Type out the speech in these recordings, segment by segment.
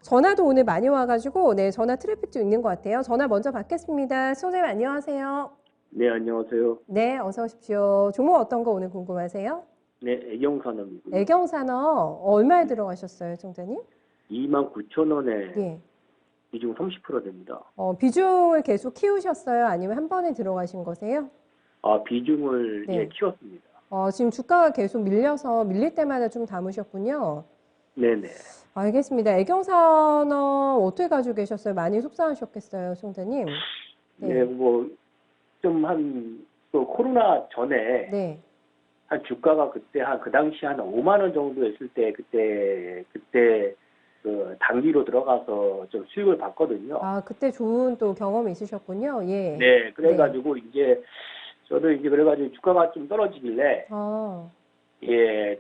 전화도 오늘 많이 와가지고, 네, 전화 트래픽도 있는 것 같아요. 전화 먼저 받겠습니다. 시청자님 안녕하세요. 네, 안녕하세요. 네, 어서 오십시오. 종목 어떤 거 오늘 궁금하세요? 네, 애경산업이고요. 애경산업 얼마에 들어가셨어요, 시청자님? 29,000원에 예. 비중 30% 됩니다. 비중을 계속 키우셨어요? 아니면 한 번에 들어가신 거세요? 아, 비중을 네. 키웠습니다. 지금 주가가 계속 밀려서 밀릴 때마다 좀 담으셨군요. 네네. 알겠습니다. 애경산업 어떻게 가지고 계셨어요? 많이 속상하셨겠어요, 시청자님? 네, 네. 뭐, 또 코로나 전에 네. 한 주가가 그때 그 당시 한 5만 원 정도 했을 때, 그때 그 단기로 들어가서 좀 수익을 봤거든요. 아, 그때 좋은 또 경험이 있으셨군요. 예. 네, 네. 그래가지고 저도 그래가지고 주가가 좀 떨어지길래, 아,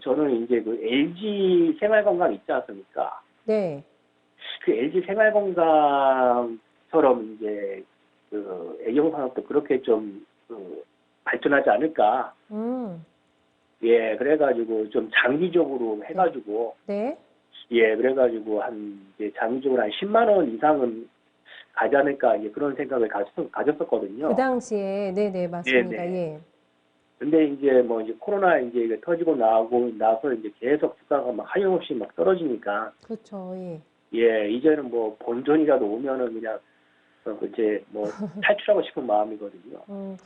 저는 이제 그 LG 생활건강 있지 않습니까? 네. 그 LG 생활건강처럼 이제 그 애경산업도 그렇게 좀 발전하지 않을까. 음, 그래가지고 좀 장기적으로 네. 해가지고 네. 그래가지고 이제 장기적으로 한 10만 원 이상은 가지 않을까 이제 그런 생각을 그 가졌었거든요. 당시에, 네네, 맞습니다. 네네. 예. 근데 이제 뭐 이제 코로나 이제 터지고 나서 이제 계속 주가가 막 하염없이 막 떨어지니까 그렇죠. 예. 이제는 뭐 본전이라도 오면은 그냥 이제 뭐 탈출하고 싶은 마음이거든요. 음,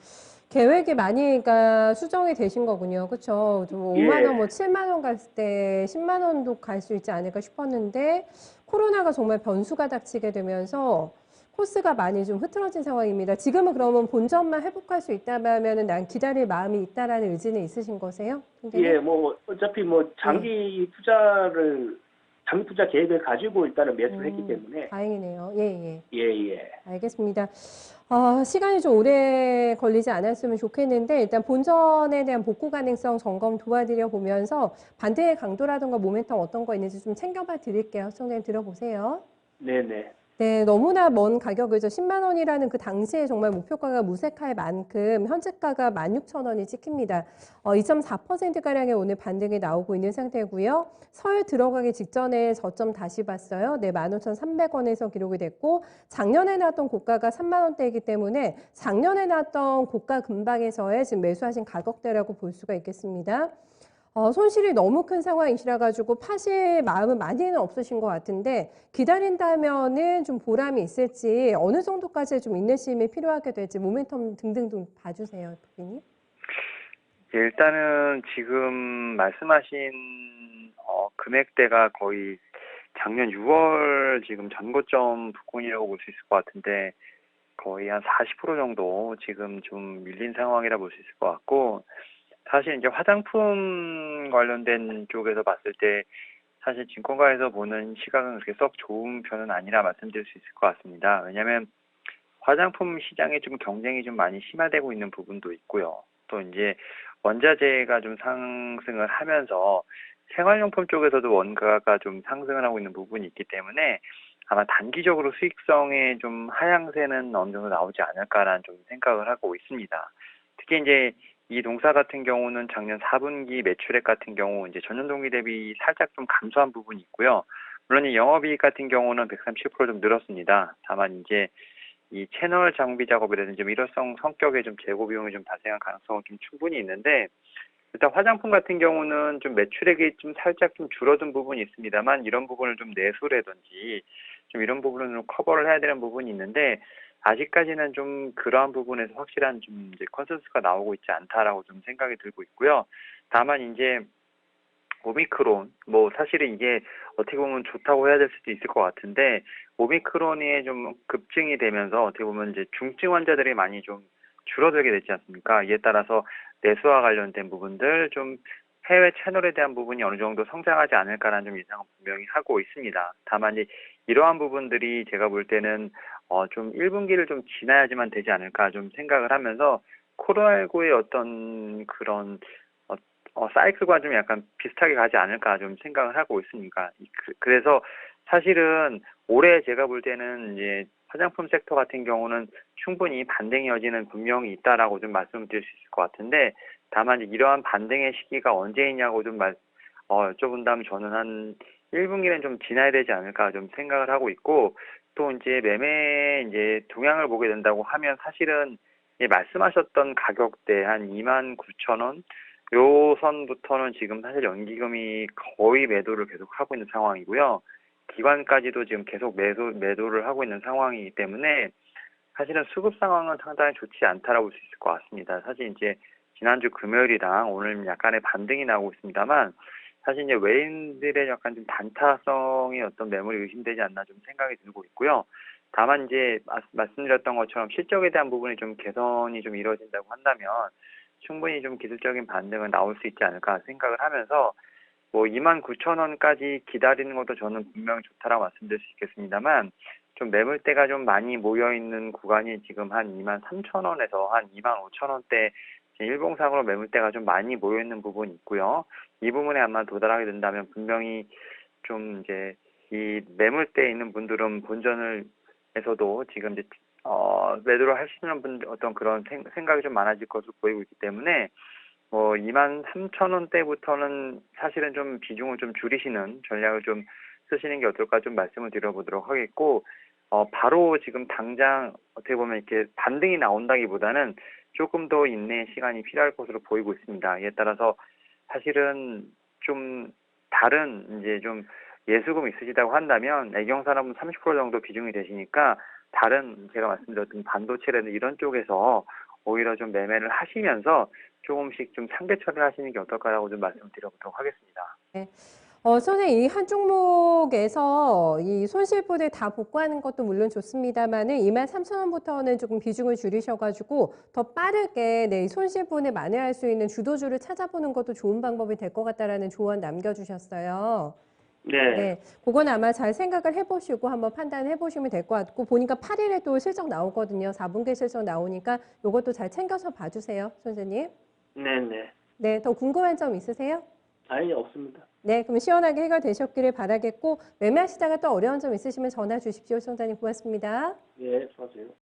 계획이 많이, 그러니까 수정이 되신 거군요. 그쵸? 좀 5만 원, 예, 뭐 7만 원 갔을 때 10만 원도 갈 수 있지 않을까 싶었는데, 코로나가 정말 변수가 닥치게 되면서 코스가 많이 좀 흐트러진 상황입니다. 지금은 그러면 본전만 회복할 수 있다면은 난 기다릴 마음이 있다라는 의지는 있으신 거세요? 선생님? 뭐 어차피 뭐 예. 장기 투자 계획을 가지고 일단은 매수를 했기 때문에 다행이네요. 예, 예. 예, 예. 알겠습니다. 시간이 좀 오래 걸리지 않았으면 좋겠는데, 일단 본전에 대한 복구 가능성 점검 도와드려 보면서 반대의 강도라든가 모멘텀 어떤 거 있는지 좀 챙겨봐 드릴게요. 시청자님 들어보세요. 네네. 네, 너무나 먼 가격이죠. 10만 원이라는 그 당시에 정말 목표가가 무색할 만큼 현재가가 16,000원이 찍힙니다. 2.4%가량의 오늘 반등이 나오고 있는 상태고요. 설 들어가기 직전에 저점 다시 봤어요. 네, 15,300원에서 기록이 됐고 작년에 나왔던 고가가 3만 원대이기 때문에 작년에 나왔던 고가 근방에서의 지금 매수하신 가격대라고 볼 수가 있겠습니다. 손실이 너무 큰 상황이시라 가지고 파실 마음은 많이는 없으신 것 같은데 기다린다면은 좀 보람이 있을지 어느 정도까지 좀 인내심이 필요하게 될지 모멘텀 등등 좀 봐주세요, 부인님. 일단은 지금 말씀하신 금액대가 거의 작년 6월 지금 전고점 부근이라고 볼 수 있을 것 같은데 거의 한 40% 정도 지금 좀 밀린 상황이라 볼 수 있을 것 같고, 사실 이제 화장품 관련된 쪽에서 봤을 때 사실 증권가에서 보는 시각은 그렇게 썩 좋은 편은 아니라 말씀드릴 수 있을 것 같습니다. 왜냐하면 화장품 시장에 좀 경쟁이 좀 많이 심화되고 있는 부분도 있고요. 또 이제 원자재가 좀 상승을 하면서 생활용품 쪽에서도 원가가 좀 상승을 하고 있는 부분이 있기 때문에 아마 단기적으로 수익성의 좀 하향세는 어느 정도 나오지 않을까라는 좀 생각을 하고 있습니다. 특히 이제 이 농사 같은 경우는 작년 4분기 매출액 같은 경우 이제 전년 동기 대비 살짝 좀 감소한 부분이 있고요. 물론 이 영업이익 같은 경우는 137%좀 늘었습니다. 다만 이제 이 채널 장비 작업이라든지 좀 일회성 성격의 좀 재고 비용이 좀 발생할 가능성은 좀 충분히 있는데, 일단 화장품 같은 경우는 좀 매출액이 좀 살짝 좀 줄어든 부분이 있습니다만 이런 부분을 좀 내수라든지 좀 이런 부분을 좀 커버를 해야 되는 부분이 있는데, 아직까지는 좀 그러한 부분에서 확실한 좀 이제 컨센서스가 나오고 있지 않다라고 좀 생각이 들고 있고요. 다만 이제 오미크론, 뭐 사실은 이게 어떻게 보면 좋다고 해야 될 수도 있을 것 같은데, 오미크론이 좀 급증이 되면서 어떻게 보면 이제 중증 환자들이 많이 좀 줄어들게 되지 않습니까? 이에 따라서 내수와 관련된 부분들, 좀 해외 채널에 대한 부분이 어느 정도 성장하지 않을까라는 좀 예상은 분명히 하고 있습니다. 다만 이제 이러한 부분들이 제가 볼 때는 좀 1분기를 좀 지나야지만 되지 않을까 좀 생각을 하면서, 코로나19의 어떤 그런 사이클과 좀 약간 비슷하게 가지 않을까 좀 생각을 하고 있으니까. 그래서 사실은 올해 제가 볼 때는 이제 화장품 섹터 같은 경우는 충분히 반등의 여지는 분명히 있다라고 좀 말씀드릴 수 있을 것 같은데, 다만 이러한 반등의 시기가 언제이냐고 좀 여쭤본다면 저는 한 1분기는 좀 지나야 되지 않을까 좀 생각을 하고 있고, 또 이제 매매 이제 동향을 보게 된다고 하면 사실은 말씀하셨던 가격대 한 29,000원 요 선부터는 지금 사실 연기금이 거의 매도를 계속 하고 있는 상황이고요. 기관까지도 지금 계속 매도를 하고 있는 상황이기 때문에 사실은 수급 상황은 상당히 좋지 않다라고 볼 수 있을 것 같습니다. 사실 이제 지난주 금요일이랑 오늘 약간의 반등이 나오고 있습니다만, 사실 이제 외인들의 약간 좀 단타성의 어떤 매물이 의심되지 않나 좀 생각이 들고 있고요. 다만 이제 말씀드렸던 것처럼 실적에 대한 부분이 좀 개선이 좀 이루어진다고 한다면 충분히 좀 기술적인 반등은 나올 수 있지 않을까 생각을 하면서, 뭐 29,000원까지 기다리는 것도 저는 분명히 좋다라고 말씀드릴 수 있겠습니다만, 좀 매물대가 좀 많이 모여 있는 구간이 지금 한 23,000원에서 한 25,000원대 일봉상으로 매물대가 좀 많이 모여 있는 부분이 있고요. 이 부분에 아마 도달하게 된다면 분명히 좀 이제 이 매물대에 있는 분들은 본전을에서도 지금 이제 매도를 하시는 분들 어떤 그런 생각이 좀 많아질 것으로 보이고 있기 때문에, 23,000원대부터는 사실은 좀 비중을 좀 줄이시는 전략을 좀 쓰시는 게 어떨까 좀 말씀을 드려보도록 하겠고, 바로 지금 당장 어떻게 보면 이렇게 반등이 나온다기보다는 조금 더 인내의 시간이 필요할 것으로 보이고 있습니다. 이에 따라서 사실은 좀 다른 이제 좀 예수금 있으시다고 한다면 애경산업은 30% 정도 비중이 되시니까 다른 제가 말씀드렸던 반도체라든지 이런 쪽에서 오히려 좀 매매를 하시면서 조금씩 좀 상대 처리를 하시는 게 어떨까라고 좀 말씀드려보도록 하겠습니다. 네. 선생님, 이 한 종목에서 이 손실분을 다 복구하는 것도 물론 좋습니다만은 23,000원부터는 조금 비중을 줄이셔가지고 더 빠르게 이 손실분을 만회할 수 있는 주도주를 찾아보는 것도 좋은 방법이 될 것 같다라는 조언 남겨주셨어요. 네. 네, 그건 아마 잘 생각을 해보시고 한번 판단해 보시면 될 것 같고, 보니까 8일에 또 실적 나오거든요. 4분기 실적 나오니까 이것도 잘 챙겨서 봐주세요, 선생님. 네네. 네, 더 궁금한 점 있으세요? 아니, 없습니다. 네, 그럼 시원하게 해결되셨기를 바라겠고, 매매하시다가 또 어려운 점 있으시면 전화 주십시오. 시청자님 고맙습니다. 예, 수고하세요.